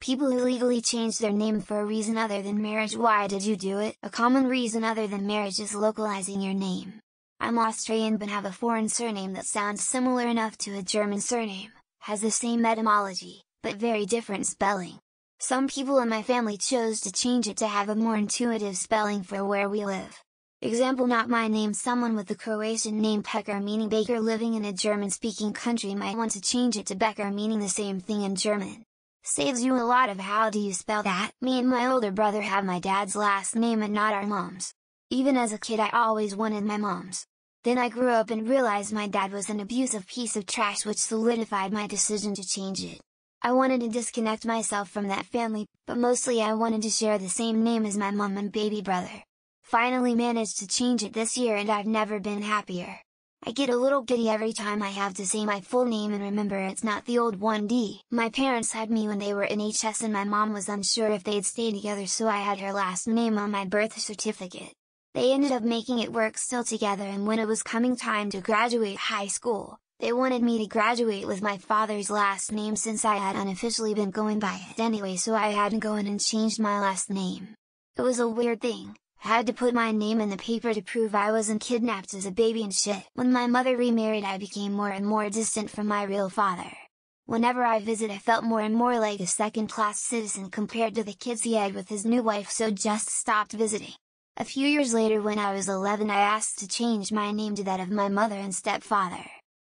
People who legally change their name for a reason other than marriage. Why did you do it? A common reason other than marriage is localizing your name. I'm Austrian but have a foreign surname that sounds similar enough to a German surname, has the same etymology, but very different spelling. Some people in my family chose to change it to have a more intuitive spelling for where we live. Example, not my name. Someone with the Croatian name Pekar meaning baker living in a German-speaking country might want to change it to Becker meaning the same thing in German. Saves you a lot of how do you spell that. Me and my older brother have my dad's last name and not our mom's. Even as a kid I always wanted my mom's. Then I grew up and realized my dad was an abusive piece of trash, which solidified my decision to change it. I wanted to disconnect myself from that family, but mostly I wanted to share the same name as my mom and baby brother. Finally managed to change it this year and I've never been happier. I get a little giddy every time I have to say my full name and remember it's not the old 1D. My parents had me when they were in HS and my mom was unsure if they'd stay together, so I had her last name on my birth certificate. They ended up making it work still together, and when it was coming time to graduate high school, they wanted me to graduate with my father's last name since I had unofficially been going by it anyway, so I had to go in and change my last name. It was a weird thing. Had to put my name in the paper to prove I wasn't kidnapped as a baby and shit. When my mother remarried I became more and more distant from my real father. Whenever I visit I felt more and more like a second-class citizen compared to the kids he had with his new wife, so just stopped visiting. A few years later when I was 11 I asked to change my name to that of my mother and stepfather.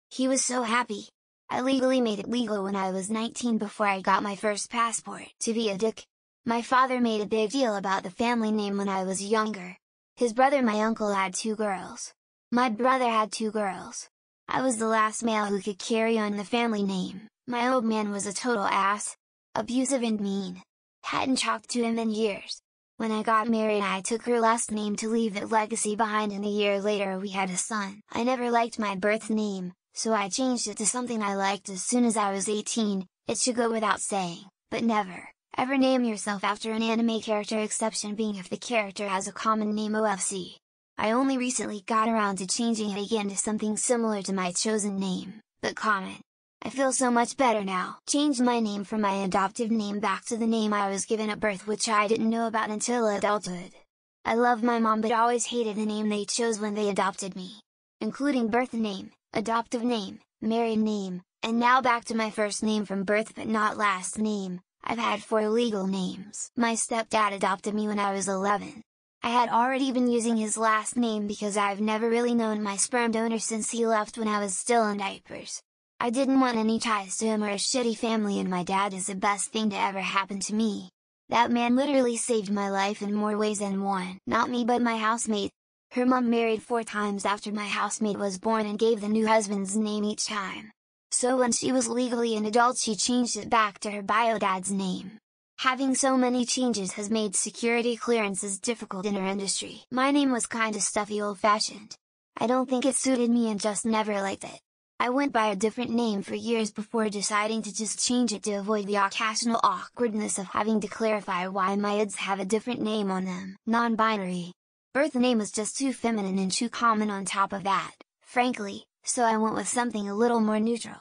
He was so happy. I legally made it legal when I was 19 before I got my first passport. To be a dick. My father made a big deal about the family name when I was younger. His brother, my uncle, had 2 girls. My brother had 2 girls. I was the last male who could carry on the family name. My old man was a total ass. Abusive and mean. Hadn't talked to him in years. When I got married I took her last name to leave that legacy behind, and a year later we had a son. I never liked my birth name, so I changed it to something I liked as soon as I was 18, it should go without saying, but never. Ever name yourself after an anime character, exception being if the character has a common name. OFC. I only recently got around to changing it again to something similar to my chosen name, but common. I feel so much better now. Changed my name from my adoptive name back to the name I was given at birth, which I didn't know about until adulthood. I love my mom but always hated the name they chose when they adopted me. Including birth name, adoptive name, married name, and now back to my first name from birth but not last name. I've had 4 legal names. My stepdad adopted me when I was 11. I had already been using his last name because I've never really known my sperm donor since he left when I was still in diapers. I didn't want any ties to him or a shitty family, and my dad is the best thing to ever happen to me. That man literally saved my life in more ways than one. Not me but my housemate. Her mom married 4 times after my housemate was born and gave the new husband's name each time. So when she was legally an adult she changed it back to her bio dad's name. Having so many changes has made security clearances difficult in our industry. My name was kinda stuffy, old-fashioned. I don't think it suited me and just never liked it. I went by a different name for years before deciding to just change it to avoid the occasional awkwardness of having to clarify why my IDs have a different name on them. Non-binary. Birth name was just too feminine and too common on top of that, frankly, so I went with something a little more neutral.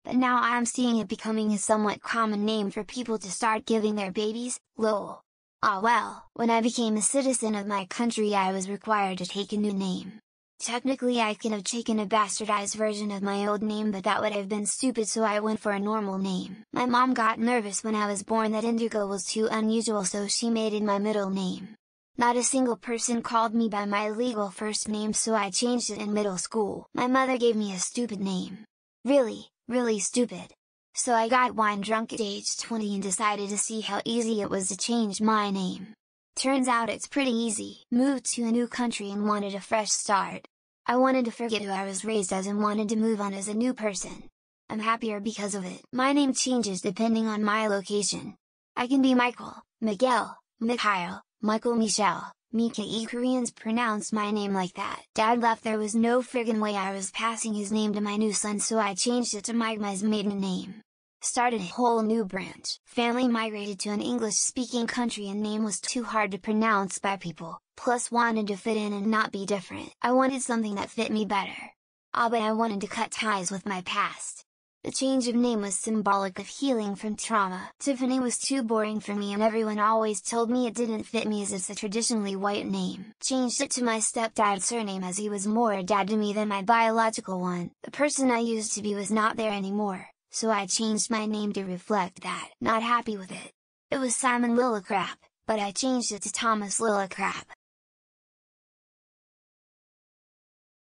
But now I'm seeing it becoming a somewhat common name for people to start giving their babies, lol. Ah well, when I became a citizen of my country I was required to take a new name. Technically I could have taken a bastardized version of my old name, but that would have been stupid, so I went for a normal name. My mom got nervous when I was born that Indigo was too unusual, so she made it my middle name. Not a single person called me by my legal first name, so I changed it in middle school. My mother gave me a stupid name. Really stupid. So I got wine drunk at age 20 and decided to see how easy it was to change my name. Turns out it's pretty easy. Moved to a new country and wanted a fresh start. I wanted to forget who I was raised as and wanted to move on as a new person. I'm happier because of it. My name changes depending on my location. I can be Michael, Miguel, Mikhail, Michael, Michelle, Mika. Koreans pronounce my name like that. Dad left, there was no friggin' way I was passing his name to my new son, so I changed it to Magma's maiden name. Started a whole new branch. Family migrated to an English-speaking country and name was too hard to pronounce by people, plus wanted to fit in and not be different. I wanted something that fit me better. But I wanted to cut ties with my past. The change of name was symbolic of healing from trauma. Tiffany was too boring for me and everyone always told me it didn't fit me as it's a traditionally white name. Changed it to my stepdad's surname as he was more a dad to me than my biological one. The person I used to be was not there anymore, so I changed my name to reflect that. Not happy with it. It was Simon Lillicrap, but I changed it to Thomas Lillicrap.